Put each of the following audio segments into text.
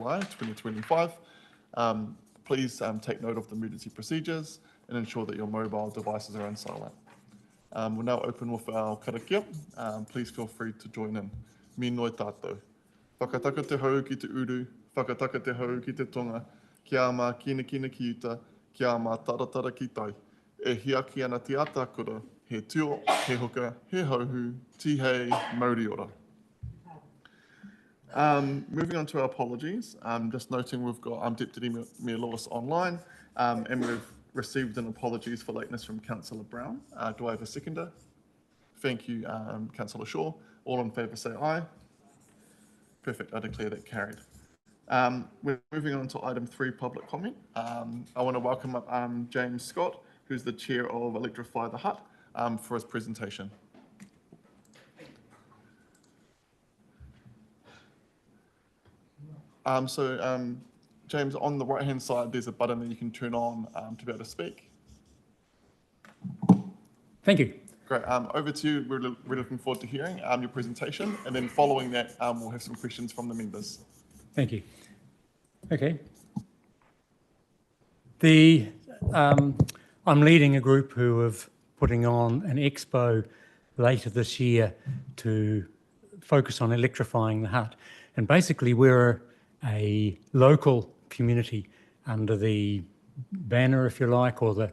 July 2025. Please take note of the emergency procedures and ensure that your mobile devices are on silent. We'll now open with our karakia. Please feel free to join in. Mi noi tātou. Whakataka te hau ki te uru, whakataka te hau ki te tonga, kia mā kina ki uta, kia mā taratara ki tai. E hiaki ana te atakura, he tio, he hoka, he hauhu, tihei, mauri ora. Moving on to our apologies, just noting we've got Deputy Mayor Lewis online, and we've received an apologies for lateness from Councillor Brown. Do I have a seconder? Thank you, Councillor Shaw. All in favour say aye. Perfect, I declare that carried. We're moving on to item 3, public comment. I want to welcome up James Scott, who's the chair of Electrify the Hutt, for his presentation. James, on the right-hand side, there's a button that you can turn on to be able to speak. Thank you. Great. Over to you. We're really looking forward to hearing your presentation, and then following that, we'll have some questions from the members. Thank you. Okay. I'm leading a group who are putting on an expo later this year to focus on electrifying the Hutt. And basically, we're a local community under the banner, if you like, or the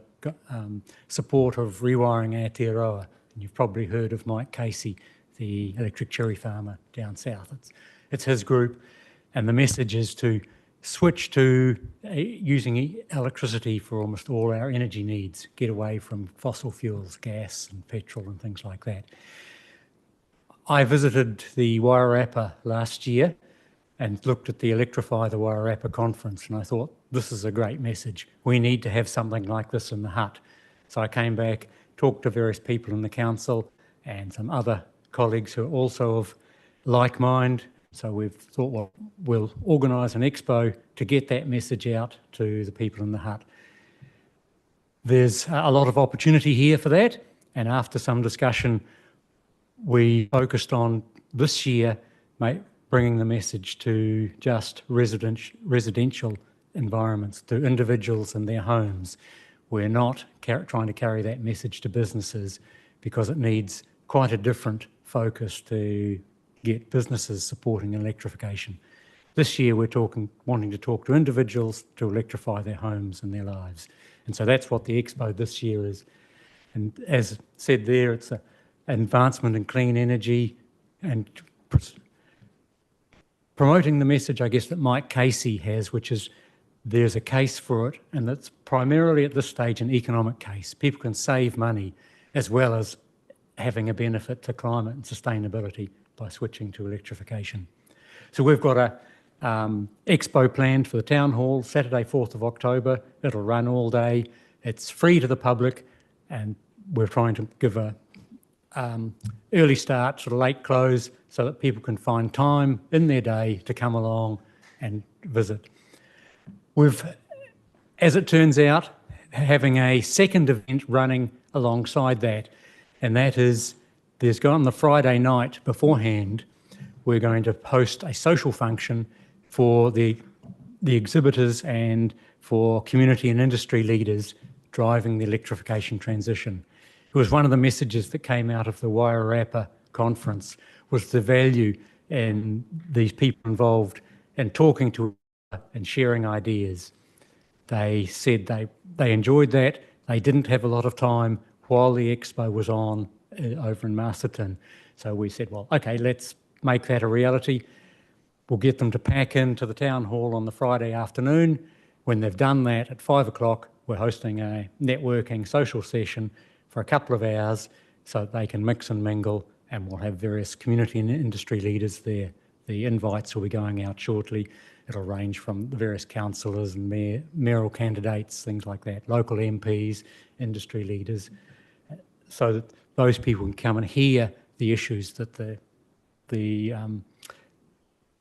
support of Rewiring Aotearoa. And you've probably heard of Mike Casey, the electric cherry farmer down south. It's his group, and the message is to switch to using electricity for almost all our energy needs, get away from fossil fuels, gas and petrol and things like that. I visited the Wairarapa last year and looked at the Electrify the Wairarapa conference, and I thought, this is a great message. We need to have something like this in the Hutt. So I came back, talked to various people in the council and some other colleagues who are also of like mind. So we've thought, well, we'll organise an expo to get that message out to the people in the Hutt. There's a lot of opportunity here for that, and after some discussion, we focused on this year bringing the message to just residential environments, to individuals and their homes. We're not trying to carry that message to businesses because it needs quite a different focus to get businesses supporting electrification. This year we're wanting to talk to individuals to electrify their homes and their lives. And so that's what the expo this year is. And as said there, it's an advancement in clean energy and promoting the message, I guess, that Mike Casey has, which is there's a case for it, and that's primarily at this stage an economic case. People can save money as well as having a benefit to climate and sustainability by switching to electrification. So we've got a expo planned for the Town Hall, Saturday 4th of October. It'll run all day. It's free to the public, and we're trying to give a early start, sort of late close, so that people can find time in their day to come along and visit. We've, as it turns out, having a second event running alongside that, and that is on the Friday night beforehand, we're going to host a social function for the exhibitors and for community and industry leaders driving the electrification transition. It was one of the messages that came out of the Wairarapa conference, was the value in these people involved and talking to and sharing ideas. They said they enjoyed that. They didn't have a lot of time while the expo was on over in Masterton. So we said, well, okay, let's make that a reality. We'll get them to pack into the Town Hall on the Friday afternoon. When they've done that, at 5 o'clock, we're hosting a networking social session for a couple of hours so that they can mix and mingle, and we'll have various community and industry leaders there. The invites will be going out shortly. It'll range from the various councillors and mayoral candidates, things like that, local MPs, industry leaders, so that those people can come and hear the issues that the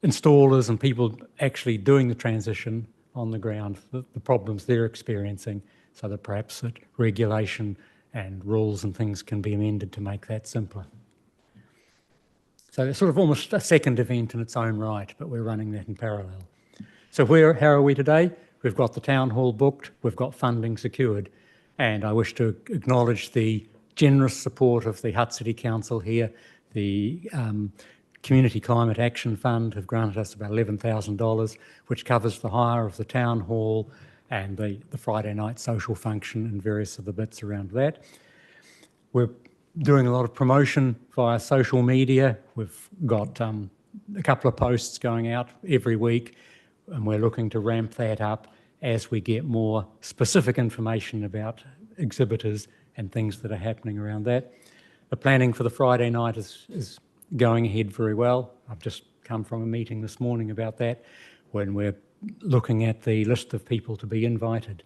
installers and people actually doing the transition on the ground, the problems they're experiencing, so that perhaps that regulation and rules and things can be amended to make that simpler. So it's sort of almost a second event in its own right, but we're running that in parallel. So how are we today? We've got the town hall booked, we've got funding secured, and I wish to acknowledge the generous support of the Hutt City Council here. The Community Climate Action Fund have granted us about $11,000, which covers the hire of the town hall and the Friday night social function and various other bits around that. We're doing a lot of promotion via social media. We've got a couple of posts going out every week, and we're looking to ramp that up as we get more specific information about exhibitors and things that are happening around that. The planning for the Friday night is going ahead very well. I've just come from a meeting this morning about that, when we're looking at the list of people to be invited.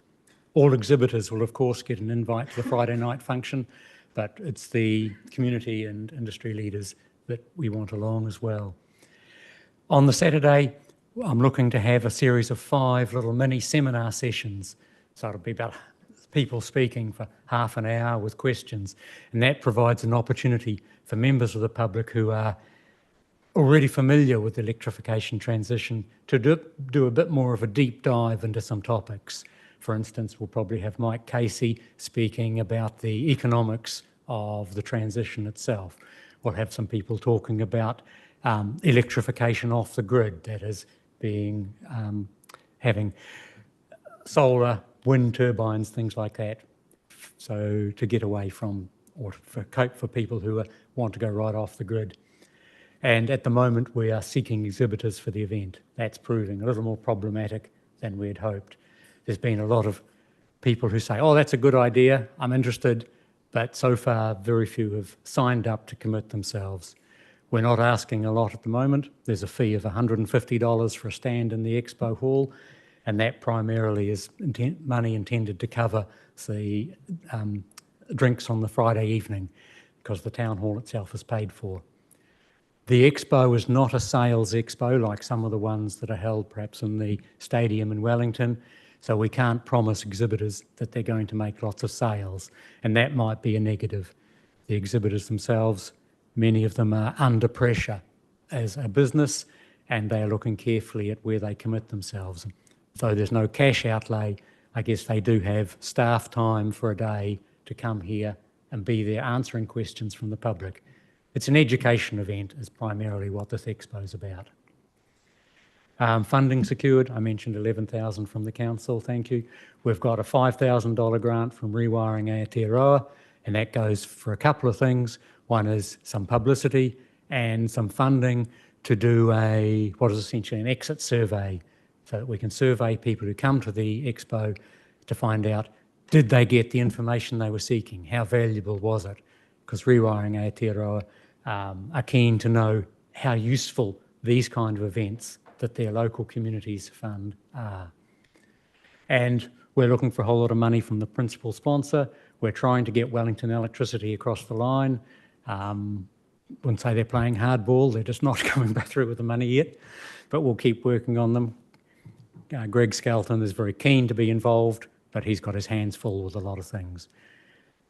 All exhibitors will, of course, get an invite to the Friday night function, but it's the community and industry leaders that we want along as well. On the Saturday, I'm looking to have a series of 5 little mini seminar sessions. So it'll be about people speaking for half an hour with questions, and that provides an opportunity for members of the public who are already familiar with the electrification transition to do a bit more of a deep dive into some topics. For instance, we'll probably have Mike Casey speaking about the economics of the transition itself. We'll have some people talking about electrification off the grid, that is being having solar, wind turbines, things like that. So to get away from, or for cope for people who want to go right off the grid. And at the moment, we are seeking exhibitors for the event. That's proving a little more problematic than we had hoped. There's been a lot of people who say, oh, that's a good idea, I'm interested, but so far very few have signed up to commit themselves. We're not asking a lot at the moment. There's a fee of $150 for a stand in the expo hall, and that primarily is money intended to cover the drinks on the Friday evening, because the town hall itself is paid for. The expo is not a sales expo like some of the ones that are held perhaps in the stadium in Wellington, so we can't promise exhibitors that they're going to make lots of sales, and that might be a negative. The exhibitors themselves, many of them are under pressure as a business, and they are looking carefully at where they commit themselves. Though there's no cash outlay, I guess they do have staff time for a day to come here and be there answering questions from the public. It's an education event is primarily what this expo is about. Funding secured, I mentioned 11,000 from the council, thank you. We've got a $5,000 grant from Rewiring Aotearoa, and that goes for a couple of things. One is some publicity and some funding to do what is essentially an exit survey, so that we can survey people who come to the expo to find out, did they get the information they were seeking? How valuable was it? Because Rewiring Aotearoa are keen to know how useful these kind of events that their local communities fund are. And we're looking for a whole lot of money from the principal sponsor. We're trying to get Wellington Electricity across the line. Wouldn't say they're playing hardball, they're just not coming back through with the money yet, but we'll keep working on them. Greg Skelton is very keen to be involved, but he's got his hands full with a lot of things.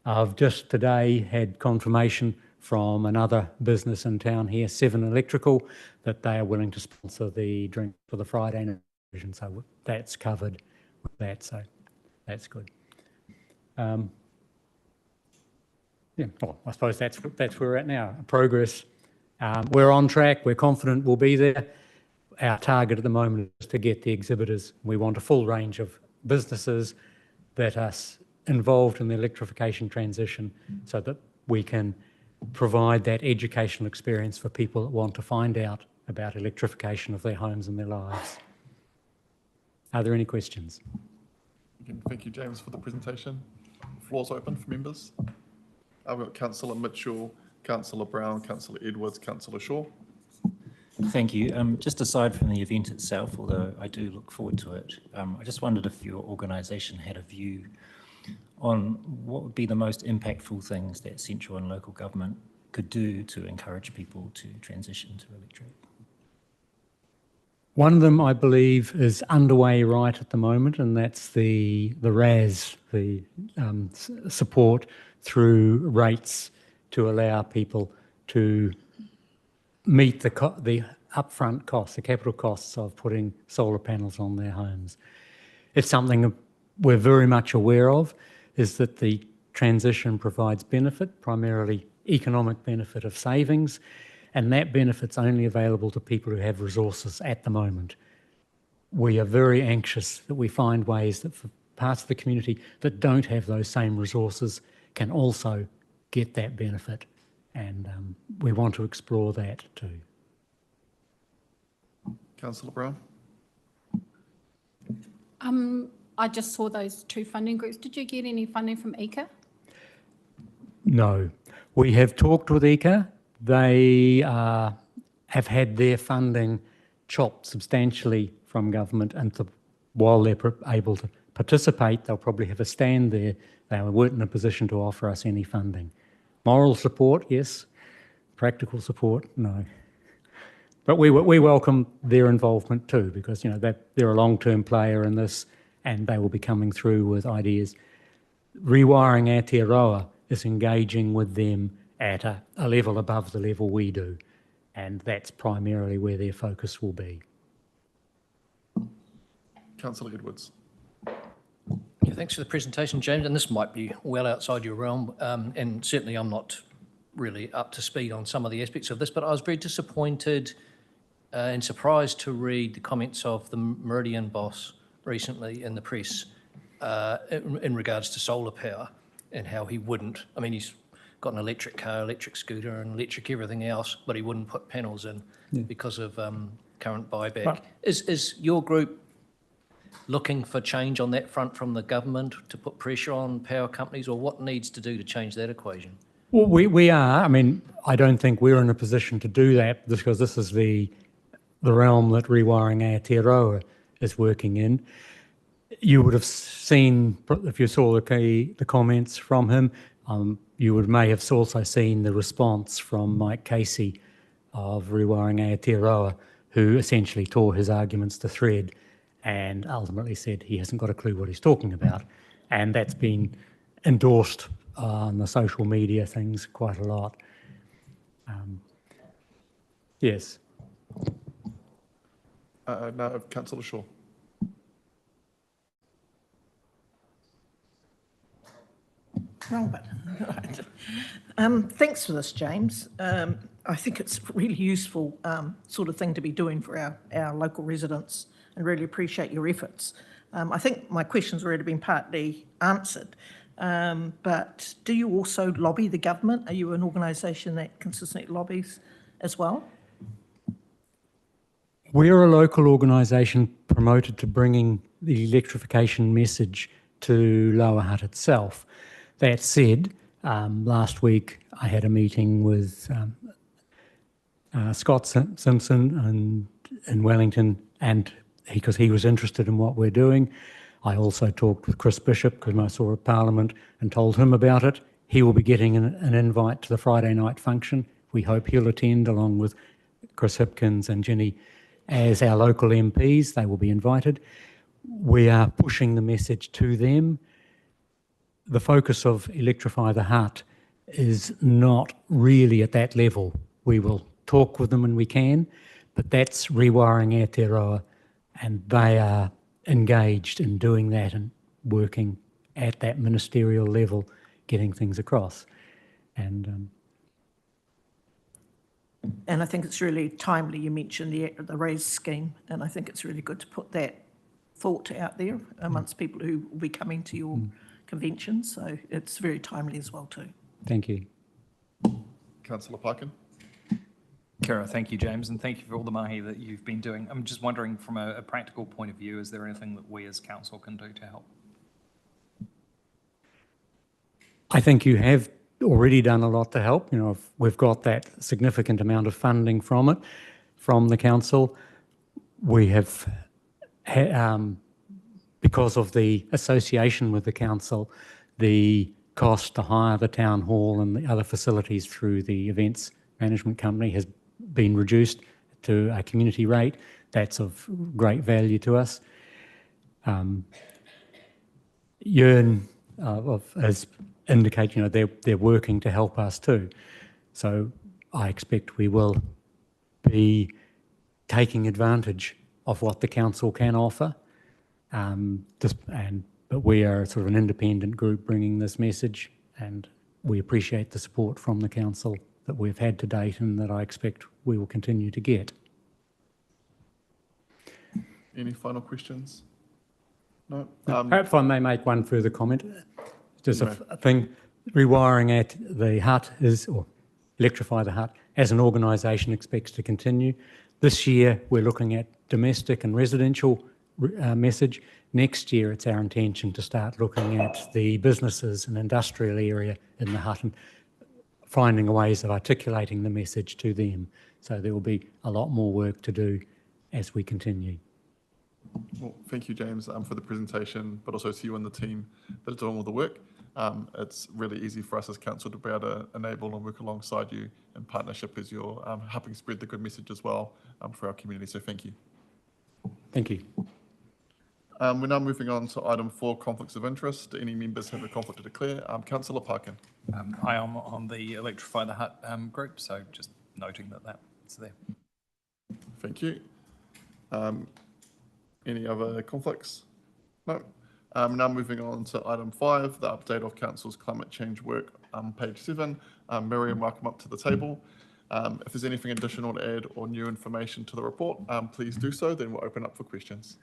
I've just today had confirmation from another business in town here, 7 Electrical, that they are willing to sponsor the drink for the Friday night version, so that's covered with that, so that's good. Yeah, well, I suppose that's where we're at now. Progress. We're on track. We're confident we'll be there. Our target at the moment is to get the exhibitors. We want a full range of businesses that are involved in the electrification transition, so that we can provide that educational experience for people that want to find out about electrification of their homes and their lives. Are there any questions? Again, thank you, James, for the presentation. The floor's open for members. I've got Councillor Mitchell, Councillor Brown, Councillor Edwards, Councillor Shaw. Thank you. Just aside from the event itself, although I do look forward to it, I just wondered if your organisation had a view on what would be the most impactful things that central and local government could do to encourage people to transition to electric. One of them, I believe, is underway right at the moment, and that's the RAS, the support through rates to allow people to meet the upfront costs, the capital costs of putting solar panels on their homes. It's something we're very much aware of, is that the transition provides benefit, primarily economic benefit of savings, and that benefit's only available to people who have resources at the moment. We are very anxious that we find ways that for parts of the community that don't have those same resources can also get that benefit, and we want to explore that too. Councillor Brown? I just saw those two funding groups. Did you get any funding from ECA? No. We have talked with ECA. They have had their funding chopped substantially from government, and while they're able to participate, they'll probably have a stand there. They weren't in a position to offer us any funding. Moral support, yes. Practical support, no. But we welcome their involvement too, because they're a long-term player in this, and they will be coming through with ideas. Rewiring Aotearoa is engaging with them at a level above the level we do, and that's primarily where their focus will be. Councillor Edwards? Yeah, thanks for the presentation, James, and this might be well outside your realm, and certainly I'm not really up to speed on some of the aspects of this, but I was very disappointed and surprised to read the comments of the Meridian boss recently in the press in regards to solar power and how he wouldn't. I mean, he's got an electric car, electric scooter and electric everything else, but he wouldn't put panels in because of current buyback. Right. Is your group looking for change on that front from the government to put pressure on power companies, or what needs to do to change that equation? Well, we are. I mean, I don't think we're in a position to do that because this is the realm that Rewiring Aotearoa is working in. You would have seen, if you saw the comments from him, you may have also seen the response from Mike Casey of Rewiring Aotearoa, who essentially tore his arguments to thread and ultimately said he hasn't got a clue what he's talking about. And that's been endorsed on the social media things quite a lot. Yes. Now, Councillor Shaw. Wrong button. Right. Thanks for this, James. I think it's a really useful sort of thing to be doing for our local residents, and really appreciate your efforts. I think my question's already been partly answered, but do you also lobby the government? Are you an organisation that consistently lobbies as well? We're a local organisation promoted to bringing the electrification message to Lower Hutt itself. That said, last week I had a meeting with Scott Simpson in Wellington, and because he was interested in what we're doing. I also talked with Chris Bishop because I saw at Parliament and told him about it. He will be getting an invite to the Friday night function. We hope he'll attend along with Chris Hipkins and Ginny as our local MPs. They will be invited. We are pushing the message to them. The focus of Electrify the Hutt is not really at that level. We will talk with them when we can, but that's Rewiring Aotearoa, and they are engaged in doing that and working at that ministerial level, getting things across. And I think it's really timely you mentioned the RAISE scheme, and I think it's really good to put that thought out there amongst people who will be coming to your convention, so it's very timely as well too. Thank you. Councillor Parkin. Kia ora, thank you, James, and thank you for all the mahi that you've been doing. I'm just wondering, from a practical point of view, is there anything that we as council can do to help? I think you have already done a lot to help. We've got that significant amount of funding from it, from the council. We have, because of the association with the council, the cost to hire the town hall and the other facilities through the events management company has been reduced to a community rate. That's of great value to us. Yearn has indicated, they're working to help us too. So I expect we will be taking advantage of what the council can offer. But we are sort of an independent group bringing this message, and we appreciate the support from the council that we've had to date and that I expect we will continue to get. Any final questions? No? Perhaps if I may make one further comment. Just a thing, rewiring at the Hutt or Electrify the Hutt as an organisation expects to continue. This year we're looking at domestic and residential message. Next year it's our intention to start looking at the businesses and industrial area in the Hutt and finding ways of articulating the message to them. So there will be a lot more work to do as we continue. Well, thank you, James, for the presentation, but also to you and the team that are doing all the work. It's really easy for us as council to be able to enable and work alongside you in partnership as you're helping spread the good message as well for our community. So thank you. Thank you. We're now moving on to item 4, conflicts of interest. Do any members have a conflict to declare? Councillor Parkin. I am on the Electrify the Hutt group, so just noting that that's there. Thank you. Any other conflicts? No. Now moving on to item 5, the update of council's climate change work, page 7. Miriam, welcome up to the table. If there's anything additional to add or new information to the report, please do so, then we'll open up for questions.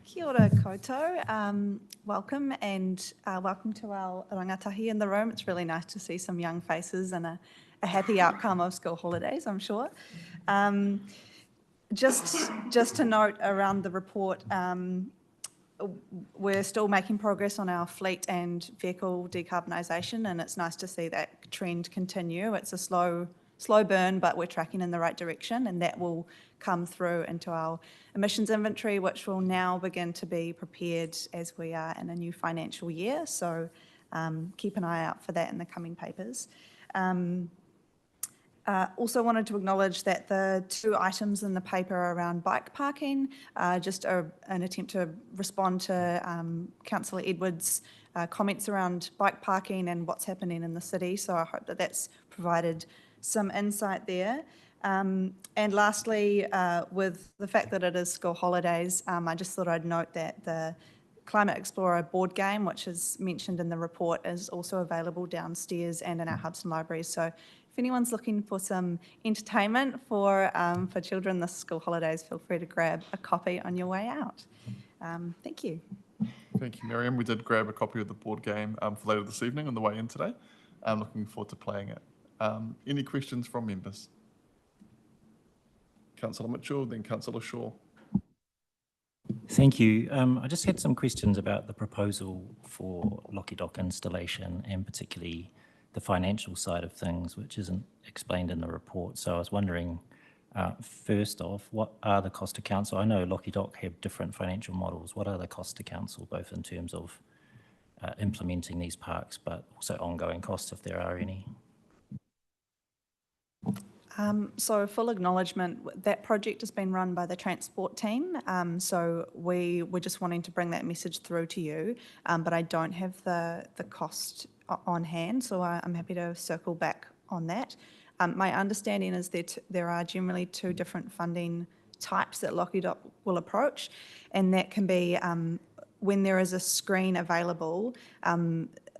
Kia ora koutou. Welcome and welcome to our rangatahi in the room. It's really nice to see some young faces and a happy outcome of school holidays, I'm sure. Just to note around the report, we're still making progress on our fleet and vehicle decarbonisation, and it's nice to see that trend continue. It's a slow burn, but we're tracking in the right direction, and that will come through into our emissions inventory, which will now begin to be prepared as we are in a new financial year. So keep an eye out for that in the coming papers. Also wanted to acknowledge that the 2 items in the paper around bike parking, just an attempt to respond to Councillor Edwards' comments around bike parking and what's happening in the city. So I hope that that's provided some insight there. And lastly, with the fact that it is school holidays, I just thought I'd note that the Climate Explorer board game, which is mentioned in the report, is also available downstairs and in our hubs and libraries. So if anyone's looking for some entertainment for children this school holidays, feel free to grab a copy on your way out. Thank you. Thank you, Miriam. We did grab a copy of the board game for later this evening on the way in today. I'm looking forward to playing it. Any questions from members? Councillor Mitchell, then Councillor Shaw. Thank you. I just had some questions about the proposal for Locky Dock installation and particularly the financial side of things, which isn't explained in the report. So I was wondering, first off, what are the costs to council? I know Locky Dock have different financial models. What are the costs to council, both in terms of implementing these parks, but also ongoing costs if there are any? So full acknowledgement, that project has been run by the transport team. So we were just wanting to bring that message through to you, but I don't have the cost on hand, so I'm happy to circle back on that. My understanding is that there are generally 2 different funding types that Locky Dock will approach, and that can be when there is a screen available,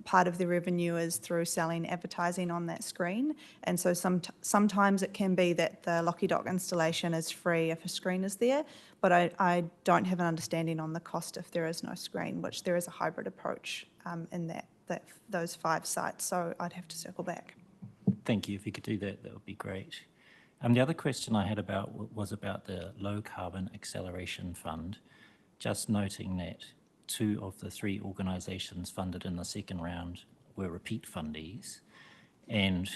part of the revenue is through selling advertising on that screen. And so sometimes it can be that the Locky Dock installation is free if a screen is there, but I don't have an understanding on the cost if there is no screen, which there is a hybrid approach in those 5 sites. So I'd have to circle back. Thank you. If you could do that, that would be great. The other question I had was about the Low Carbon Acceleration Fund, just noting that 2 of the 3 organisations funded in the second round were repeat fundees, and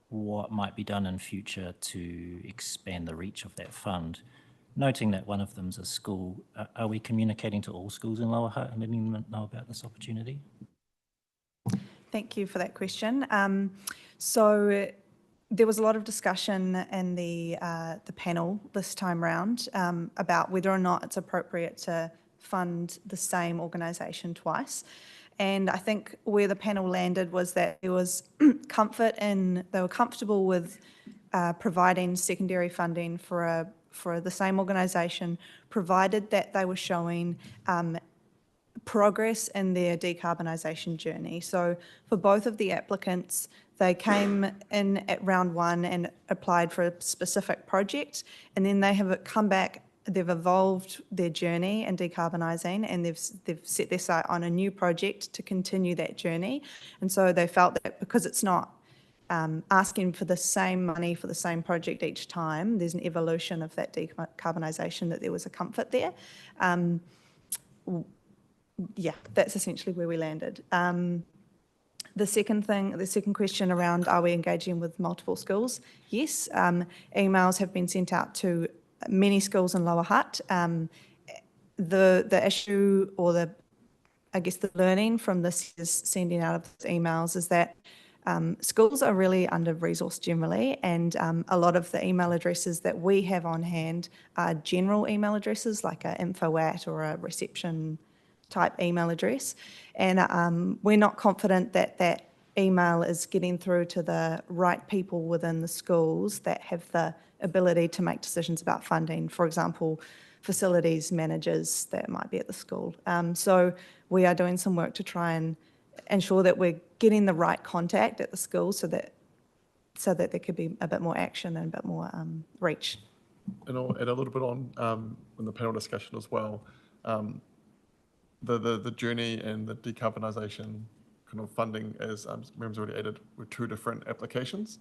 what might be done in future to expand the reach of that fund. Noting that one of them's a school, are we communicating to all schools in Lower Hutt and letting them know about this opportunity? Thank you for that question. So there was a lot of discussion in the panel this time round about whether or not it's appropriate to fund the same organisation twice. And I think where the panel landed was that there was comfort in, they were comfortable with providing secondary funding for the same organisation, provided that they were showing progress in their decarbonisation journey. So for both of the applicants, they came in at round one and applied for a specific project, and then they have come back, they've evolved their journey in decarbonising, and they've set their sight on a new project to continue that journey. And so they felt that because it's not asking for the same money for the same project each time, there's an evolution of that decarbonisation, that there was a comfort there. Yeah, that's essentially where we landed. The second question around, are we engaging with multiple schools? Yes, emails have been sent out to many schools in Lower Hutt. The issue, or the learning from this is sending out of emails, is that schools are really under-resourced generally, and a lot of the email addresses that we have on hand are general email addresses, like a info@ or a reception type email address, and we're not confident that that email is getting through to the right people within the schools that have the ability to make decisions about funding. For example, facilities managers that might be at the school. So we are doing some work to try and ensure that we're getting the right contact at the school, so that there could be a bit more action and a bit more reach. And I'll add a little bit on in the panel discussion as well. The journey and the decarbonisation kind of funding, as Mem's already added, were two different applications.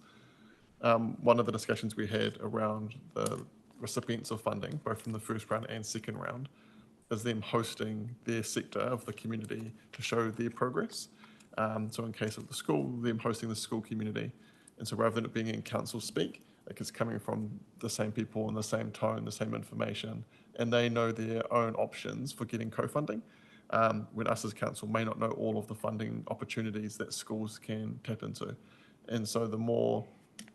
One of the discussions we had around the recipients of funding, both from the first round and second round, is them hosting their sector of the community to show their progress. So in case of the school, them hosting the school community. And so rather than it being in council speak, like it's coming from the same people in the same tone, the same information, and they know their own options for getting co-funding. When us as council may not know all of the funding opportunities that schools can tap into. And so the more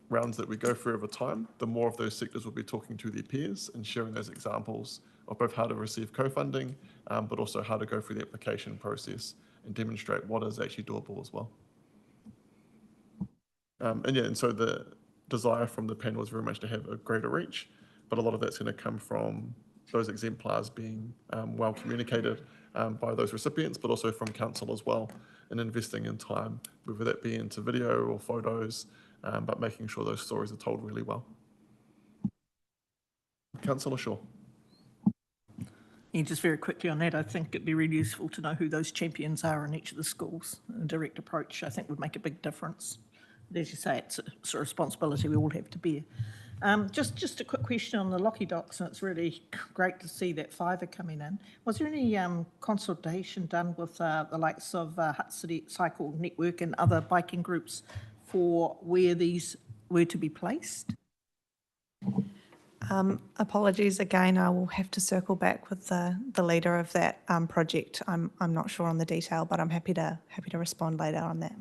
rounds that we go through over time, the more of those sectors will be talking to their peers and sharing those examples of both how to receive co-funding, but also how to go through the application process and demonstrate what is actually doable as well. And so the desire from the panel is very much to have a greater reach, but a lot of that's going to come from those exemplars being well communicated by those recipients, but also from council as well, and investing in time, whether that be into video or photos, but making sure those stories are told really well. Councillor Shaw. Yeah, just very quickly on that, I think it'd be really useful to know who those champions are in each of the schools. A direct approach, I think, would make a big difference. But as you say, it's a responsibility we all have to bear. Just a quick question on the Locky Docks, and it's really great to see that fiver coming in. Was there any consultation done with the likes of Hutt City Cycle Network and other biking groups for where these were to be placed? Apologies again, I will have to circle back with the leader of that project. I'm not sure on the detail, but I'm happy to respond later on that.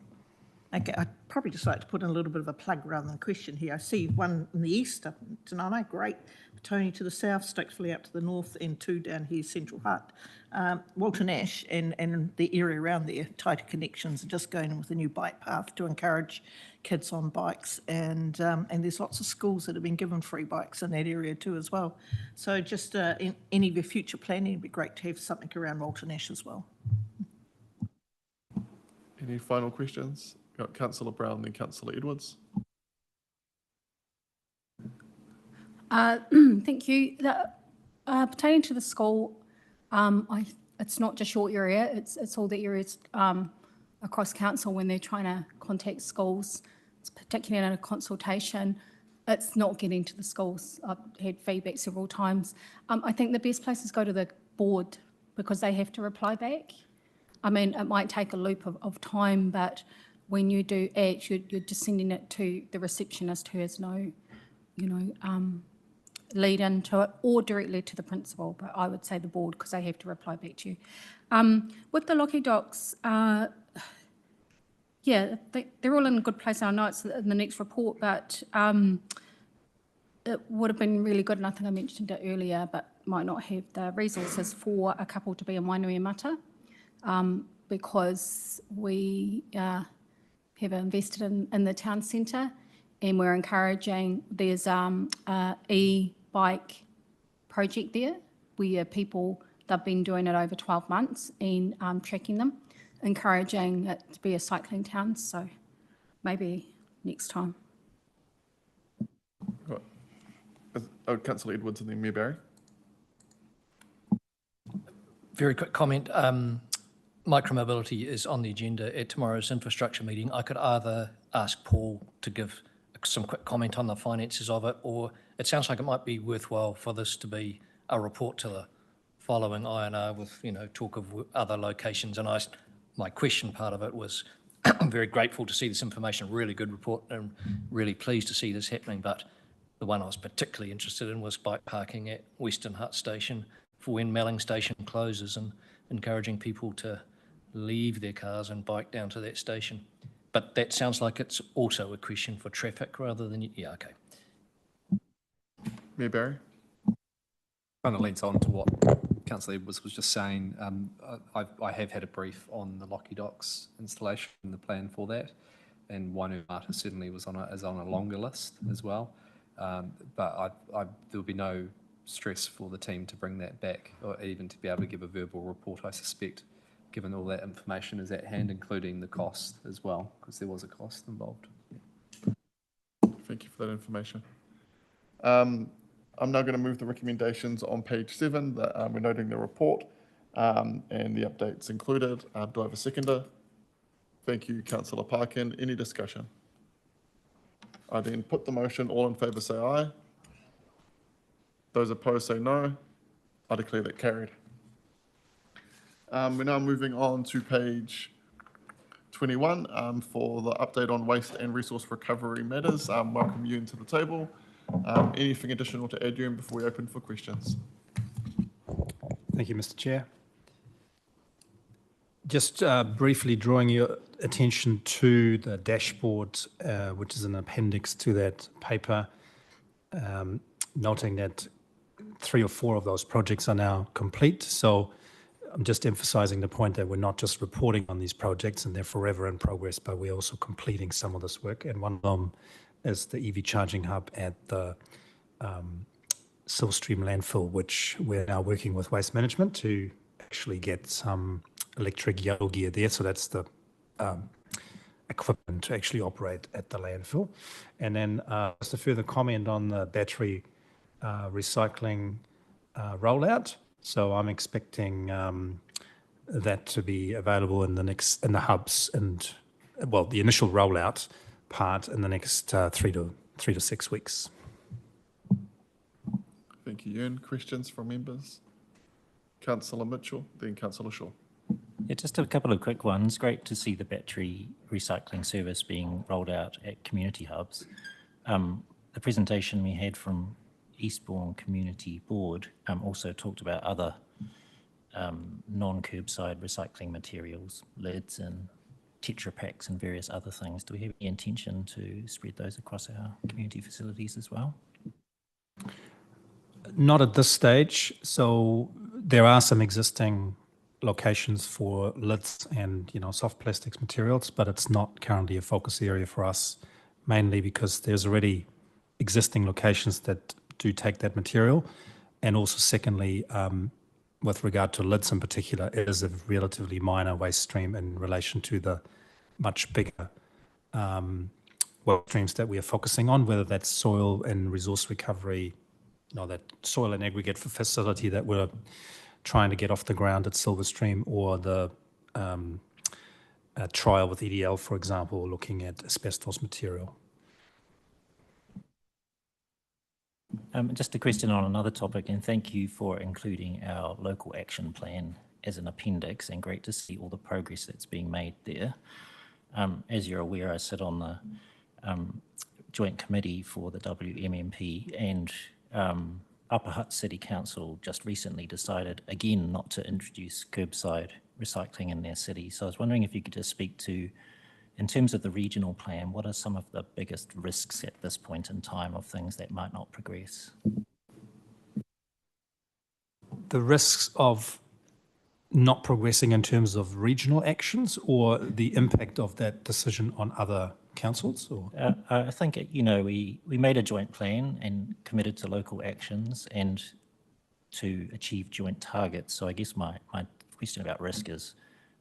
Okay, I'd probably just like to put in a little bit of a plug rather than a question here. I see one in the east up in Tanana, great. Tony to the south, Stokesville out to the north, and two down here, Central Hutt. Walter Nash and the area around there, tighter connections, are just going in with a new bike path to encourage kids on bikes. And there's lots of schools that have been given free bikes in that area too as well. So just in any of your future planning, it'd be great to have something around Walter Nash as well. Any final questions? Got Councillor Brown, then Councillor Edwards. Thank you. Pertaining to the school, it's not just your area, it's all the areas across council when they're trying to contact schools, it's particularly in a consultation, it's not getting to the schools. I've had feedback several times. I think the best place is go to the board because they have to reply back. I mean, it might take a loop of time, but when you do act, you're just sending it to the receptionist who has no, lead into it, or directly to the principal, but I would say the board because they have to reply back to you. With the Locky Docks, yeah, they're all in a good place. I know it's in the next report, but it would have been really good, and I think I mentioned it earlier, but might not have the resources for a couple to be in Wainuiomata, because we have invested in the town centre, and we're encouraging, there's a e-bike project there where people, they've been doing it over 12 months and tracking them, encouraging it to be a cycling town. So maybe next time. Right. Councillor Edwards and then Mayor Barry. Very quick comment. Micromobility is on the agenda at tomorrow's infrastructure meeting. I could either ask Paul to give some quick comment on the finances of it, or it sounds like it might be worthwhile for this to be a report to the following INR with, talk of other locations. And my question part of it was, I'm very grateful to see this information, really good report, and really pleased to see this happening. But the one I was particularly interested in was bike parking at Western Hutt Station for when Melling Station closes, and encouraging people to leave their cars and bike down to that station. But that sounds like it's also a question for traffic rather than, yeah, okay. Mayor Barry. Kind of leans on to what Councillor Edwards was just saying. I have had a brief on the Lockyer Docks installation and the plan for that, and Wainuata certainly is on a longer list as well. But there'll be no stress for the team to bring that back, or even to be able to give a verbal report, I suspect, given all that information is at hand, including the cost as well, because there was a cost involved. Thank you for that information. I'm now going to move the recommendations on page 7 that we're noting the report and the updates included. Do I have a seconder? Thank you, Councillor Parkin. Any discussion? I then put the motion. All in favour say aye. Those opposed say no. I declare that carried. We're now moving on to page 21 for the update on waste and resource recovery matters. Welcome you into the table. Anything additional to add, Ewan, before we open for questions? Thank you, Mr. Chair. Just briefly drawing your attention to the dashboard, which is an appendix to that paper, noting that 3 or 4 of those projects are now complete. So I'm just emphasizing the point that we're not just reporting on these projects and they're forever in progress, but we're also completing some of this work. And one of them is the EV charging hub at the Silverstream landfill, which we're now working with Waste Management to actually get some electric yellow gear there. So that's the equipment to actually operate at the landfill. And then just a further comment on the battery recycling rollout. So I'm expecting that to be available in the hubs and, well, the initial rollout part in the next 3 to 6 weeks. Thank you, Ewan. Questions from members? Councillor Mitchell, then Councillor Shaw. Yeah, just a couple of quick ones. Great to see the battery recycling service being rolled out at community hubs. The presentation we had from Eastbourne Community Board also talked about other non-curbside recycling materials, lids and Tetra Paks and various other things. Do we have any intention to spread those across our community facilities as well? Not at this stage. So there are some existing locations for lids and soft plastics materials, but it's not currently a focus area for us, mainly because there's already existing locations that do take that material. And also secondly, with regard to lids in particular, it is a relatively minor waste stream in relation to the much bigger waste streams that we are focusing on, whether that's soil and resource recovery, that soil and aggregate facility that we're trying to get off the ground at Silverstream, or the trial with EDL, for example, looking at asbestos material. Just a question on another topic, and thank you for including our local action plan as an appendix, and great to see all the progress that's being made there. As you're aware, I sit on the joint committee for the WMMP, and Upper Hutt City Council just recently decided again not to introduce curbside recycling in their city. So I was wondering if you could just speak to, in terms of the regional plan, what are some of the biggest risks at this point in time of things that might not progress? The risks of not progressing in terms of regional actions, or the impact of that decision on other councils or? I think, we made a joint plan and committed to local actions and to achieve joint targets. So I guess my question about risk is,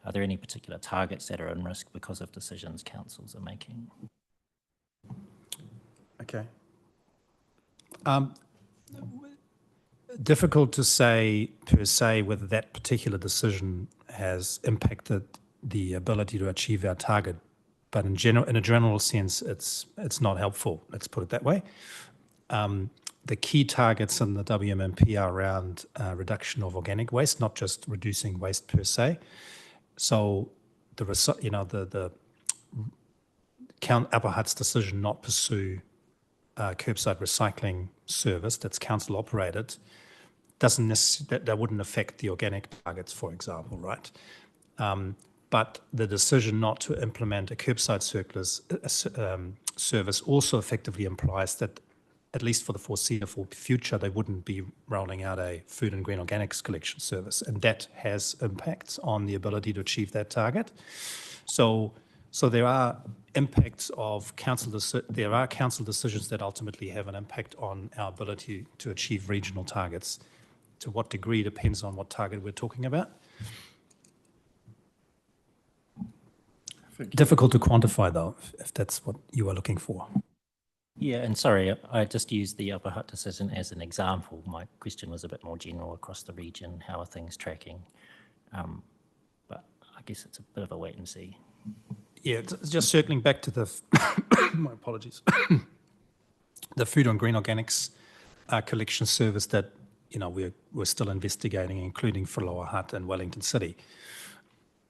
are there any particular targets that are in risk because of decisions councils are making? Okay. Difficult to say per se whether that particular decision has impacted the ability to achieve our target, but in a general sense, it's not helpful. Let's put it that way. The key targets in the WMMP are around reduction of organic waste, not just reducing waste per se. So the Upper Hutt's decision not pursue curbside recycling service that's council operated that wouldn't affect the organic targets, for example, right? But the decision not to implement a curbside service also effectively implies that, at least for the foreseeable future, they wouldn't be rolling out a food and green organics collection service, and that has impacts on the ability to achieve that target. So there are impacts of council decisions that ultimately have an impact on our ability to achieve regional targets. To what degree depends on what target we're talking about. Difficult to quantify, though, if that's what you are looking for. Yeah, and sorry, I just used the Upper Hutt decision as an example. My question was a bit more general across the region. How are things tracking? But I guess it's a bit of a wait and see. Yeah, just circling back to the, my apologies, the food and green organics collection service that, we're still investigating, including for Lower Hutt and Wellington City.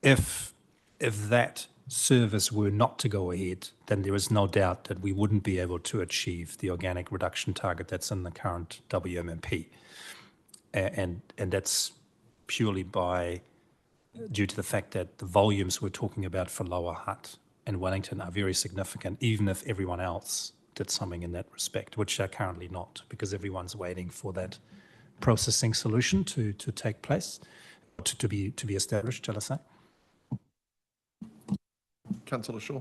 If that service were not to go ahead, then there is no doubt that we wouldn't be able to achieve the organic reduction target that's in the current WMMP. And that's purely due to the fact that the volumes we're talking about for Lower Hutt and Wellington are very significant, even if everyone else did something in that respect, which they're currently not, because everyone's waiting for that processing solution to take place, to be established, shall I say. Councillor Shaw.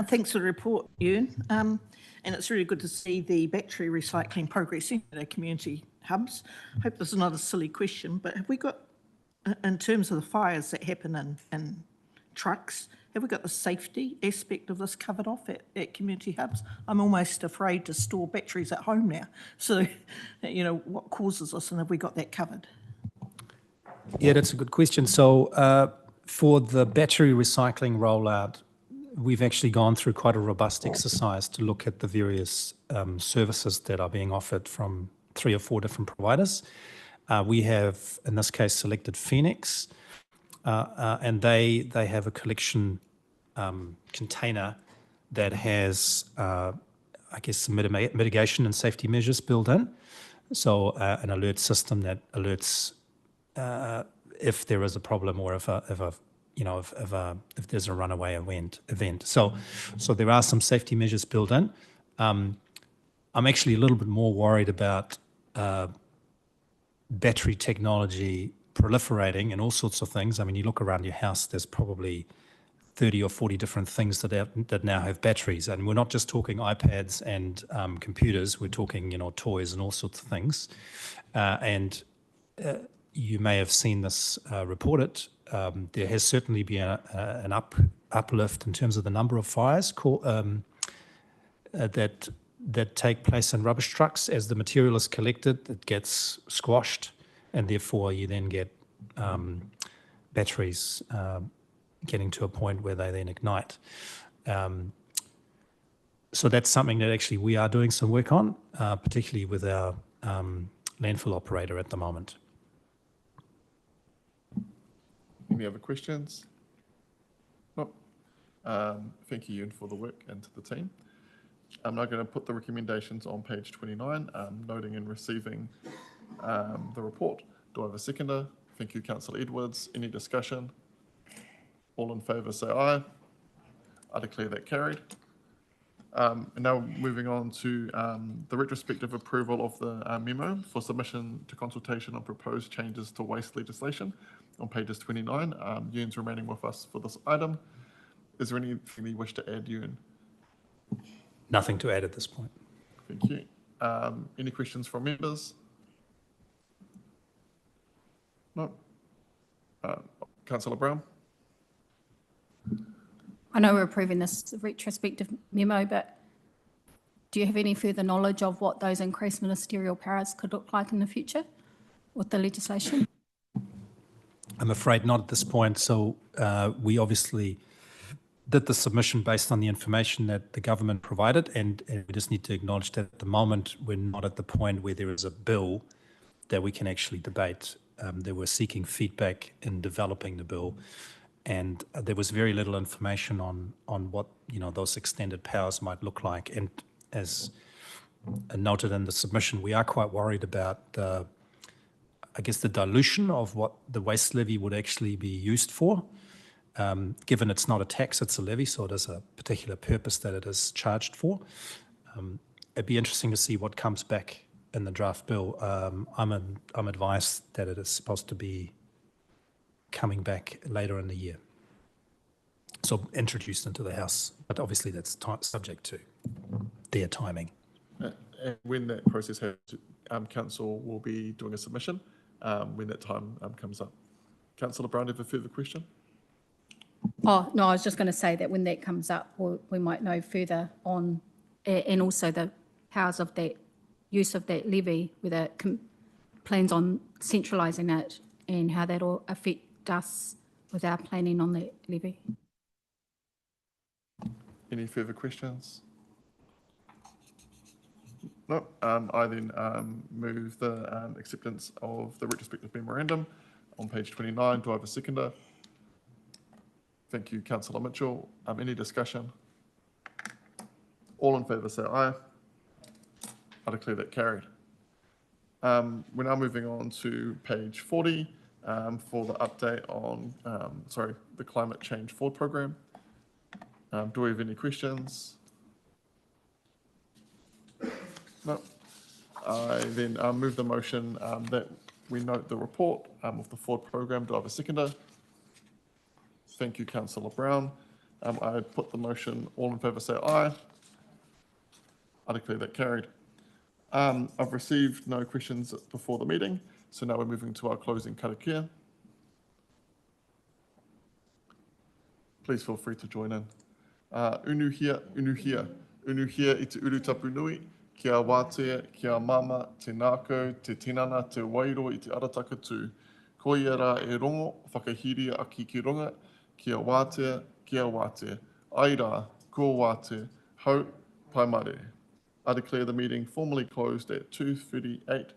Thanks for the report, Ewan. And it's really good to see the battery recycling progressing at our community hubs. I hope this is not a silly question, but have we got, in terms of the fires that happen in trucks, have we got the safety aspect of this covered off at community hubs? I'm almost afraid to store batteries at home now. So, what causes this, and have we got that covered? Yeah, that's a good question. So for the battery recycling rollout, we've actually gone through quite a robust exercise to look at the various services that are being offered from 3 or 4 different providers. We have, in this case, selected Phoenix, and they have a collection container that has, some mitigation and safety measures built in. So an alert system that alerts if there is a problem or if there's a runaway event. So there are some safety measures built in. I'm actually a little bit more worried about battery technology proliferating and all sorts of things. I mean, you look around your house, there's probably 30 or 40 different things that now have batteries. And we're not just talking iPads and computers, we're talking, toys and all sorts of things. And you may have seen this reported. There has certainly been an uplift in terms of the number of fires that take place in rubbish trucks. As the material is collected, it gets squashed, and therefore you then get batteries getting to a point where they then ignite. So that's something that actually we are doing some work on, particularly with our landfill operator at the moment. Any other questions? No. Thank you, Ewan, for the work, and to the team. I'm now going to put the recommendations on page 29, noting and receiving the report. Do I have a seconder? Thank you, Councillor Edwards. Any discussion? All in favour say aye. I declare that carried. And now moving on to the retrospective approval of the memo for submission to consultation on proposed changes to waste legislation on pages 29. Ewan's remaining with us for this item. Is there anything you wish to add, Ewan? Nothing to add at this point. Thank you. Any questions from members? No. Councillor Brown? I know we're approving this retrospective memo, but do you have any further knowledge of what those increased ministerial powers could look like in the future with the legislation? I'm afraid not at this point. So we obviously did the submission based on the information that the government provided, and we just need to acknowledge that at the moment we're not at the point where there is a bill that we can actually debate. They were seeking feedback in developing the bill, and there was very little information on what those extended powers might look like. And as noted in the submission, we are quite worried about the dilution of what the waste levy would actually be used for. Given it's not a tax, it's a levy, so it is a particular purpose that it is charged for. It'd be interesting to see what comes back in the draft bill. I'm advised that it is supposed to be coming back later in the year, so introduced into the House, but obviously that's subject to their timing. And when that process happens, Council will be doing a submission when that time comes up. Councillor Brown, do you have a further question? Oh, no, I was just going to say that when that comes up, we might know further on, and also the powers of that use of that levy, whether it plans on centralising it and how that will affect us with our planning on that levy. Any further questions? No. I then move the acceptance of the retrospective memorandum on page 29. Do I have a seconder? Thank you, Councillor Mitchell. Any discussion? All in favour say aye. I declare that carried. We're now moving on to page 40 for the update on, the Climate Change Forward Programme. Do we have any questions? No. I then move the motion that we note the report of the Forward Programme. Do I have a seconder? Thank you, Councillor Brown. I put the motion. All in favour say aye. I declare that carried. I've received no questions before the meeting, so now we're moving to our closing karakia. Please feel free to join in. Unuhia, unuhia, unuhia I te uru tapu nui, kia wātea, kia mama, te nākau, te tinana, te wairo I te arataka tū. Ko ia rā e rongo, whakahiria aki ki runga, kia wātea, ai rā, ko wātea, hau, paimare. I declare the meeting formally closed at 2:38 p.m.